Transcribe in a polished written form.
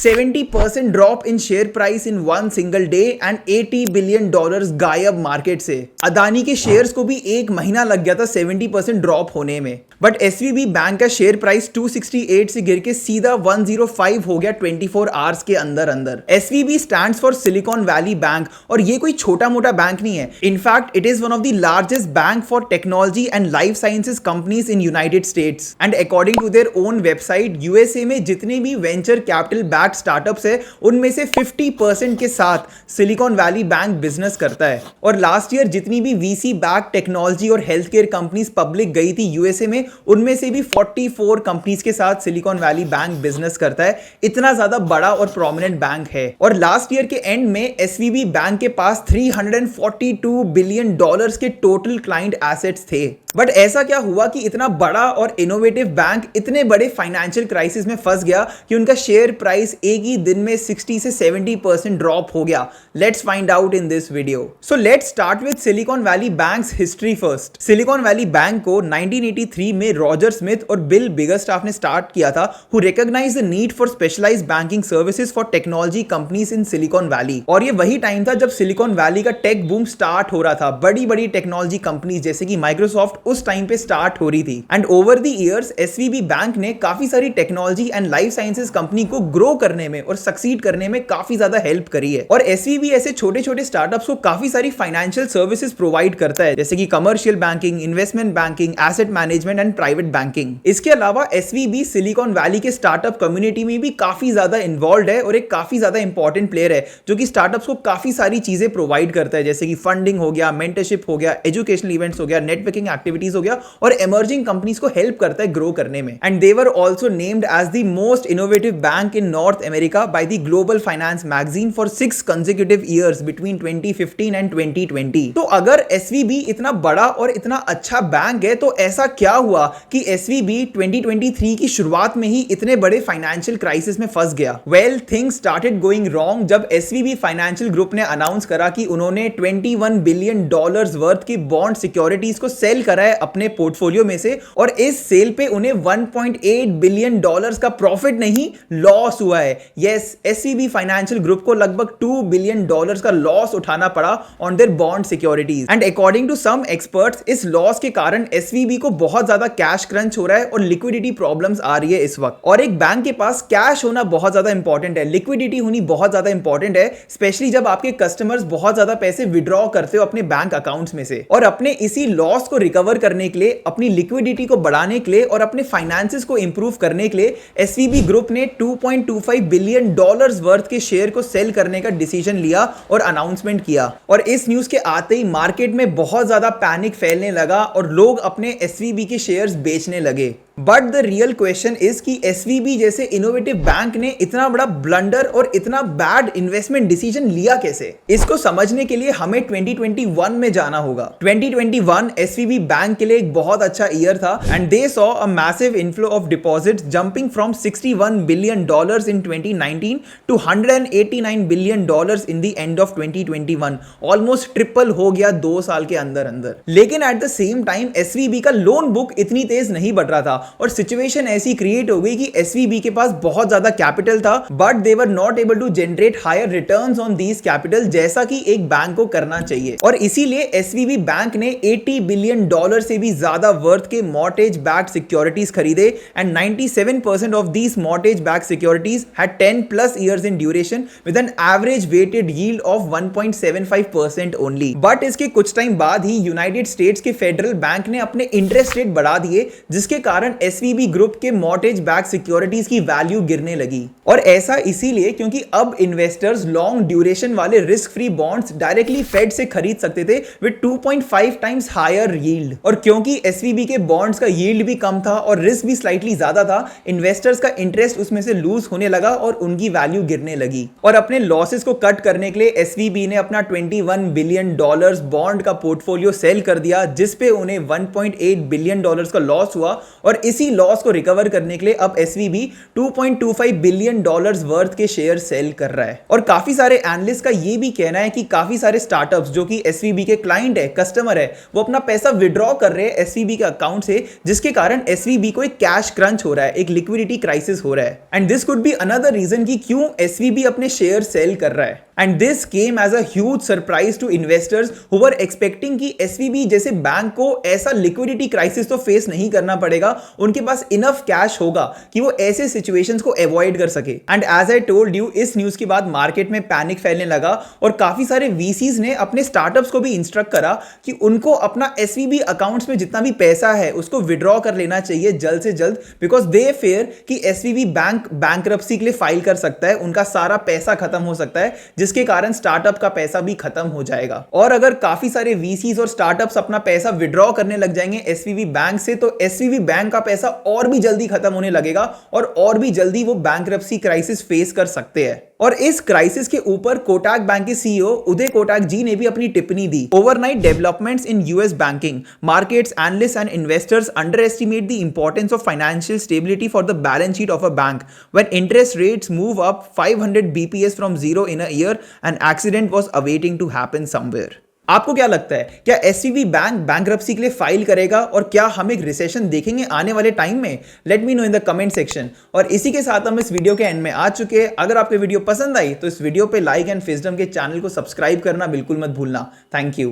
70% drop in share price in one single day and $80 billion गायब market से। अदानी के shares को भी एक महीना लग गया था 70% ड्रॉप होने में, बट एसवीबी बैंक का शेयर प्राइस 268 से गिर के सीधा 105 हो गया 24 आवर्स के अंदर अंदर। SVB stands for Silicon Valley Bank, और ये कोई छोटा मोटा बैंक नहीं है। In fact it is one of the largest bank for technology and life sciences companies in United States. And according to their own website, USA में जितने भी वेंचर कैपिटल बैक्ड स्टार्टअप्स है उनमें से 50% के साथ सिलिकॉन वैली बैंक बिजनेस करता है। और लास्ट ईयर जितनी भी वीसी बैक टेक्नोलॉजी और हेल्थ केयर कंपनीज पब्लिक गई थी यूएसए में, उनमें से भी 44 कंपनीज के साथ सिलिकॉन वैली बैंक बिजनेस करता है। इतना ज्यादा बड़ा और प्रोमिनेंट बैंक है। और लास्ट ईयर के एंड में एसवीबी बैंक के पास $342 बिलियन के टोटल क्लाइंट एसेट्स थे। बट ऐसा क्या हुआ कि इतना बड़ा और इनोवेटिव बैंक इतने बड़े फाइनेंशियल क्राइसिस में फंस गया कि उनका शेयर प्राइस एक ही दिन में 60 से 70% ड्रॉप हो गया? Let's find out in this video. So let's start with Silicon Valley bank's history first. Silicon Valley Bank को 1983 में रॉजर स्मिथ और बिल बिगरस्टाफ ने स्टार्ट किया था, who recognised the need for specialised banking services for technology companies in Silicon Valley. और ये वही time था जब सिलिकॉन वैली का टेक बूम स्टार्ट हो रहा था। बड़ी बड़ी टेक्नोलॉजी कंपनीज जैसे कि माइक्रोसॉफ्ट उस टाइम पे स्टार्ट हो रही थी। And over the years SVB bank ने काफी सारी technology and life sciences company को ग्रो करने में और सक्सीड करने में काफी ज्यादा हेल्प करी है। और एसवीबी ऐसे छोटे छोटे स्टार्टअप्स को काफी सारी फाइनेंशियल सर्विसेज प्रोवाइड करता है, जैसे कि commercial banking, investment banking, asset management and private banking. इसके अलावा एसवीबी सिलिकॉन वैली के स्टार्टअप कम्युनिटी में भी काफी ज्यादा इन्वॉल्व है और एक काफी ज्यादा इंपॉर्टेंट प्लेयर है, जो कि स्टार्टअप्स को काफी सारी चीजें प्रोवाइड करता है, जैसे कि फंडिंग हो गया, मेंटरशिप हो गया, एजुकेशनल इवेंट्स हो गया, नेटवर्किंग एक्टिविटीज हो गया, और इमर्जिंग कंपनीज को हेल्प करता है ग्रो करने में। And they were also named as the most innovative bank in North America by the Global Finance magazine for 6 consecutive years between 2015 and 2020। तो अगर एसवीबी इतना बड़ा और इतना अच्छा बैंक है, तो ऐसा क्या हुआ कि एसवीबी 2023 की शुरुआत में ही इतने बड़े फाइनेंशियल क्राइसिस में फंस गया? Well, things started going wrong जब एसवीबी फाइनेंशियल ग्रुप ने अनाउंस करा कि उन्होंने $21 बिलियन वर्थ की बॉन्ड सिक्योरिटीज को सेल करा है अपने पोर्टफोलियो में से, और इस सेल पे उन्हें $1.8 बिलियन का प्रॉफिट नहीं, लॉस हुआ है। यस, एसवीबी फाइनेंशियल ग्रुप को लगभग $2 बिलियन का लॉस उठाना पड़ा on their bond securities. And according to some experts, इस लॉस के कारण एसवीबी को बहुत ज्यादा कैश क्रंच हो रहा है और लिक्विडिटी प्रॉब्लम्स आ रही है इस वक्त। और एक बैंक के पास कैश होना बहुत ज्यादा इंपॉर्टेंट है, लिक्विडिटी होनी बहुत ज्यादा इंपॉर्टेंट है, स्पेशली जब आपके कस्टमर्स बहुत ज्यादा पैसे विड्रॉ करते हो अपने बैंक अकाउंट्स में से। और अपने इसी लॉस को रिकवर करने के लिए, अपनी लिक्विडिटी को बढ़ाने के लिए और अपने फाइनेंसेस को इंप्रूव करने के लिए एसवीबी ग्रुप ने $2.25 बिलियन वर्थ के शेयर को सेल करने का डिसीजन लिया और अनाउंसमेंट किया। और इस न्यूज के आते ही मार्केट में बहुत ज्यादा पैनिक फैलने लगा और लोग अपने एसवीबी के शेयर्स बेचने लगे। But the real question is कि एसवीबी जैसे इनोवेटिव बैंक ने इतना बड़ा ब्लंडर और इतना बैड इन्वेस्टमेंट डिसीजन लिया कैसे? इसको समझने के लिए हमें 2021 में जाना होगा। 2021 एसवीबी बैंक के लिए एक बहुत अच्छा ईयर था, and they saw a massive inflow of deposits jumping from $61 billion in 2019 to $189 billion in the end of 2021। Almost triple हो गया 2 साल के अंदर अंदर। लेकिन at the same time SVB का लोन बुक इतनी तेज नहीं बढ़ रहा था, और सिचुएशन ऐसी क्रिएट हो गई कि एसवीबी के पास बहुत ज्यादा कैपिटल था, but they were not able to generate higher returns on these capital, जैसा कि एक बैंक को करना चाहिए। और इसीलिए एसवीबी बैंक ने $80 बिलियन से भी ज्यादा वर्थ के मॉर्टगेज बैक्ड सिक्योरिटीज खरीदे, and 97% of these mortgage backed securities had 10+ years in duration with an average weighted yield of 1.75% only. But इसके कुछ टाइम बाद ही यूनाइटेड स्टेट्स के फेडरल बैंक ने अपने इंटरेस्ट रेट बढ़ा दिए, जिसके कारण एसवीबी ग्रुप के मॉर्टगेज बैक्ड सिक्योरिटीज की वैल्यू गिरने लगी। और ऐसा इसीलिए क्योंकि अब इन्वेस्टर्स लॉन्ग ड्यूरेशन वाले risk free bonds directly fade से खरीद सकते थे विद 2.5 टाइम्स हायर यील्ड। और क्योंकि एसवीबी के बॉन्ड्स का यील्ड भी कम था और रिस्क भी स्लाइटली ज्यादा था, इन्वेस्टर्स का इंटरेस्ट उसमें से लूज होने लगा और उनकी वैल्यू गिरने लगी। और अपने लॉसेस को कट करने के लिए एसवीबी ने अपना $21 बिलियन बॉन्ड का पोर्टफोलियो सेल कर दिया, जिसपे उन्हें $1.8 बिलियन का लॉस हुआ। और और इसी लॉस को रिकवर करने के लिए अब एसवीबी $2.25 बिलियन वर्थ के शेयर सेल कर रहा है। और काफी सारे एनालिस्ट का ये भी कहना है कि काफी सारे स्टार्टअप्स जो कि एसवीबी के क्लाइंट है, कस्टमर है, वो अपना पैसा विड्रॉ कर रहे हैं एसवीबी के अकाउंट से, जिसके कारण एसवीबी को एक कैश क्रंच हो रहा है, एक लिक्विडिटी क्राइसिस हो रहा है। And this could be another reason कि क्यों एसवीबी अपने शेयर सेल कर रहा है। And this came as a huge surprise to investors who were expecting कि एसवीबी जैसे बैंक को ऐसा लिक्विडिटी क्राइसिस तो फेस नहीं करना पड़ेगा, उनके पास इनफ कैश होगा कि वो ऐसे सिचुएशंस को अवॉइड कर सके। And as I told you, इस न्यूज के बाद मार्केट में पैनिक फैलने लगा और काफी सारे वीसीज ने अपने स्टार्टअप्स को भी इंस्ट्रक्ट करा कि उनको अपना एसवीबी अकाउंट्स में जितना भी पैसा है उसको विड्रॉ कर लेना चाहिए जल्द से जल्द, बिकॉज दे फेयर कि एसवीबी बैंक बैंकरप्सी के लिए फाइल कर सकता है, उनका सारा पैसा खत्म हो सकता है, जिसके कारण स्टार्टअप का पैसा भी खत्म हो जाएगा। और अगर काफी सारे वीसीज और स्टार्टअप्स अपना पैसा विड्रॉ करने लग जाएंगे एसवीबी बैंक से, तो एसवीबी बैंक का पैसा और भी जल्दी खत्म होने लगेगा और भी जल्दी वो बैंकरप्सी क्राइसिस फेस कर सकते हैं। और इस क्राइसिस के ऊपर कोटक बैंक के सीईओ उदय कोटक जी ने भी अपनी टिप्पणी दी। Overnight developments in US banking markets, analysts and investors underestimate the importance of financial stability for the balance sheet of a bank when interest rates move up 500 BPS from zero in a year and accident was awaiting to happen somewhere. आपको क्या लगता है, क्या SVB bank bankruptcy के लिए file करेगा और क्या हम एक रिसेशन देखेंगे आने वाले टाइम में? Let me know in the comment section. और इसी के साथ हम इस वीडियो के एंड में आ चुके हैं। अगर आपको वीडियो पसंद आई तो इस वीडियो पे लाइक एंड फिजडम के चैनल को सब्सक्राइब करना बिल्कुल मत भूलना। Thank you.